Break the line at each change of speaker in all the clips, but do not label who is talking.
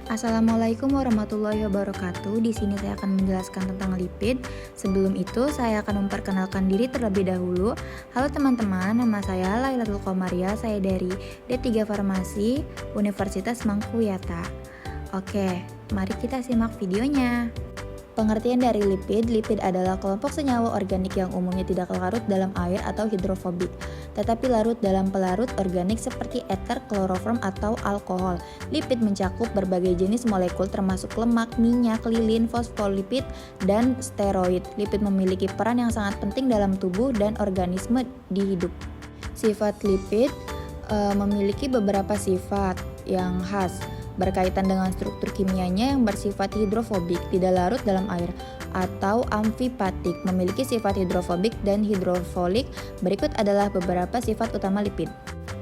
Assalamualaikum warahmatullahi wabarakatuh. Di sini saya akan menjelaskan tentang lipid. Sebelum itu, saya akan memperkenalkan diri terlebih dahulu. Halo teman-teman, nama saya Lailatul Qomaria. Saya dari D3 Farmasi Universitas Mangkuyata. Oke, mari kita simak videonya. Pengertian dari lipid. Lipid adalah kelompok senyawa organik yang umumnya tidak larut dalam air atau hidrofobik, tetapi larut dalam pelarut organik seperti eter, kloroform, atau alkohol. Lipid mencakup berbagai jenis molekul termasuk lemak, minyak, lilin, fosfolipid, dan steroid. Lipid memiliki peran yang sangat penting dalam tubuh dan organisme di hidup. Sifat lipid memiliki beberapa sifat yang khas berkaitan dengan struktur kimianya yang bersifat hidrofobik, tidak larut dalam air, atau amfipatik, memiliki sifat hidrofobik dan hidrofolik. Berikut adalah beberapa sifat utama lipid.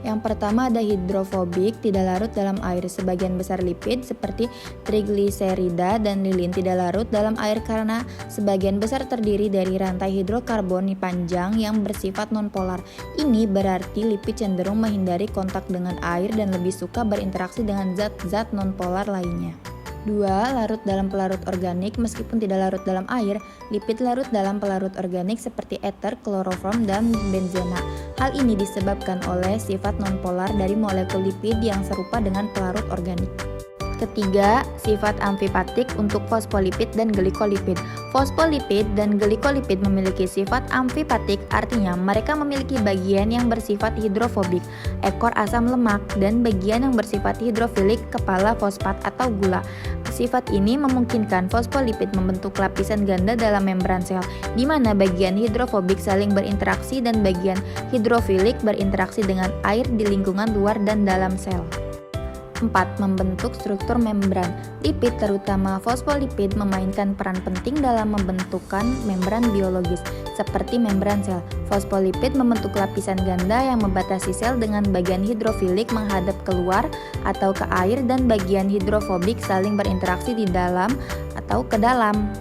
Yang pertama ada hidrofobik, tidak larut dalam air. Sebagian besar lipid seperti trigliserida dan lilin tidak larut dalam air karena sebagian besar terdiri dari rantai hidrokarbon panjang yang bersifat nonpolar. Ini berarti lipid cenderung menghindari kontak dengan air dan lebih suka berinteraksi dengan zat-zat nonpolar lainnya. 2. Larut dalam pelarut organik. Meskipun tidak larut dalam air, lipid larut dalam pelarut organik seperti eter, kloroform, dan benzena. Hal ini disebabkan oleh sifat nonpolar dari molekul lipid yang serupa dengan pelarut organik. Ketiga, sifat amfipatik untuk fosfolipid dan glikolipid. Fosfolipid dan glikolipid memiliki sifat amfipatik, artinya mereka memiliki bagian yang bersifat hidrofobik, ekor asam lemak, dan bagian yang bersifat hidrofilik, kepala fosfat atau gula. Sifat ini memungkinkan fosfolipid membentuk lapisan ganda dalam membran sel, di mana bagian hidrofobik saling berinteraksi dan bagian hidrofilik berinteraksi dengan air di lingkungan luar dan dalam sel. 4. Membentuk struktur membran. Lipid, terutama fosfolipid, memainkan peran penting dalam membentukan membran biologis, seperti membran sel. Fosfolipid membentuk lapisan ganda yang membatasi sel dengan bagian hidrofilik menghadap keluar atau ke air dan bagian hidrofobik saling berinteraksi di dalam atau ke dalam.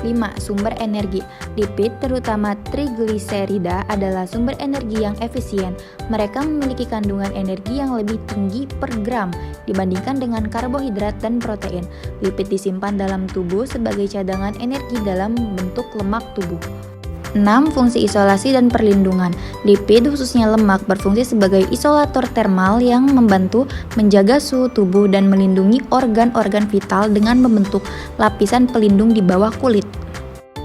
5. Sumber energi. Lipid, terutama trigliserida, adalah sumber energi yang efisien. Mereka memiliki kandungan energi yang lebih tinggi per gram dibandingkan dengan karbohidrat dan protein. Lipid disimpan dalam tubuh sebagai cadangan energi dalam bentuk lemak tubuh. 6. Fungsi isolasi dan perlindungan. Lipid, khususnya lemak, berfungsi sebagai isolator termal yang membantu menjaga suhu tubuh dan melindungi organ-organ vital dengan membentuk lapisan pelindung di bawah kulit.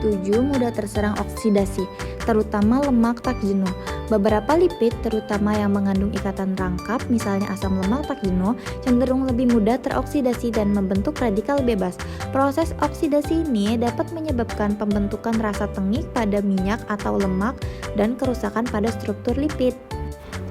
7. Mudah terserang oksidasi, terutama lemak tak jenuh. Beberapa lipid, terutama yang mengandung ikatan rangkap, misalnya asam lemak tak jenuh, cenderung lebih mudah teroksidasi dan membentuk radikal bebas. Proses oksidasi ini dapat menyebabkan pembentukan rasa tengik pada minyak atau lemak dan kerusakan pada struktur lipid.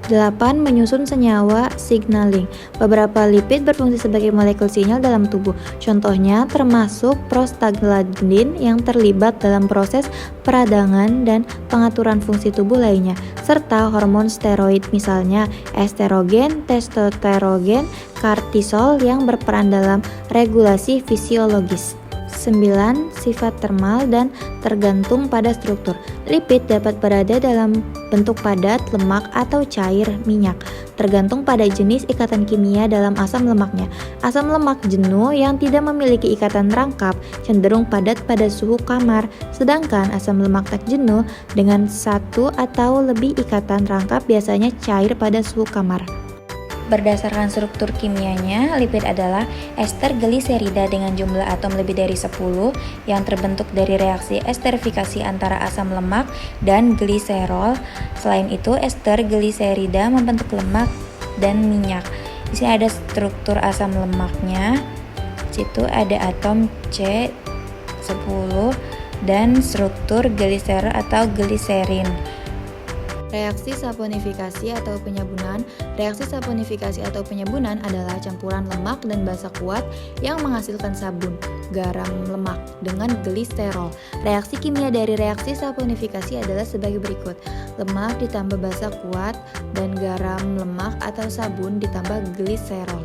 8. Menyusun senyawa signaling. Beberapa lipid berfungsi sebagai molekul sinyal dalam tubuh. Contohnya termasuk prostaglandin yang terlibat dalam proses peradangan dan pengaturan fungsi tubuh lainnya, serta hormon steroid misalnya estrogen, testosteron, kortisol yang berperan dalam regulasi fisiologis. 9. Sifat termal dan tergantung pada struktur. Lipid dapat berada dalam bentuk padat, lemak, atau cair minyak, tergantung pada jenis ikatan kimia dalam asam lemaknya. Asam lemak jenuh yang tidak memiliki ikatan rangkap cenderung padat pada suhu kamar, sedangkan asam lemak tak jenuh dengan satu atau lebih ikatan rangkap biasanya cair pada suhu kamar. Berdasarkan struktur kimianya, lipid adalah ester gliserida dengan jumlah atom lebih dari 10 yang terbentuk dari reaksi esterifikasi antara asam lemak dan gliserol. Selain itu, ester gliserida membentuk lemak dan minyak. Di sini ada struktur asam lemaknya. Di situ ada atom C10 dan struktur gliserol atau gliserin. Reaksi saponifikasi atau penyabunan. Reaksi saponifikasi atau penyabunan adalah campuran lemak dan basa kuat yang menghasilkan sabun, garam lemak, dengan gliserol. Reaksi kimia dari reaksi saponifikasi adalah sebagai berikut. Lemak ditambah basa kuat dan garam lemak atau sabun ditambah gliserol.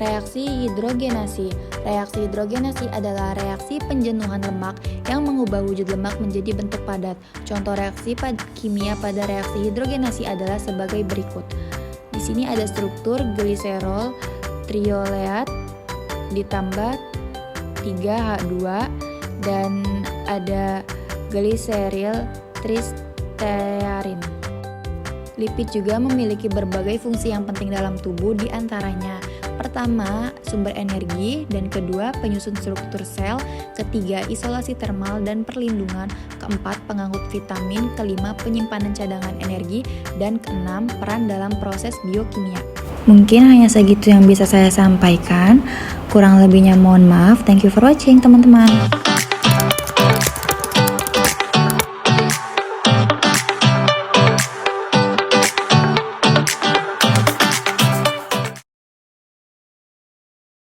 Reaksi hidrogenasi. Reaksi hidrogenasi adalah reaksi penjenuhan lemak yang mengubah wujud lemak menjadi bentuk padat. Contoh reaksi kimia pada reaksi hidrogenasi adalah sebagai berikut. Di sini ada struktur gliserol trioleat ditambah 3H2 dan ada gliseril tristearin. Lipid juga memiliki berbagai fungsi yang penting dalam tubuh, di antaranya pertama, sumber energi, dan kedua, penyusun struktur sel, ketiga, isolasi termal dan perlindungan, keempat, pengangkut vitamin, kelima, penyimpanan cadangan energi, dan keenam, peran dalam proses biokimia. Mungkin hanya segitu yang bisa saya sampaikan, kurang lebihnya mohon maaf. Thank you for watching teman-teman.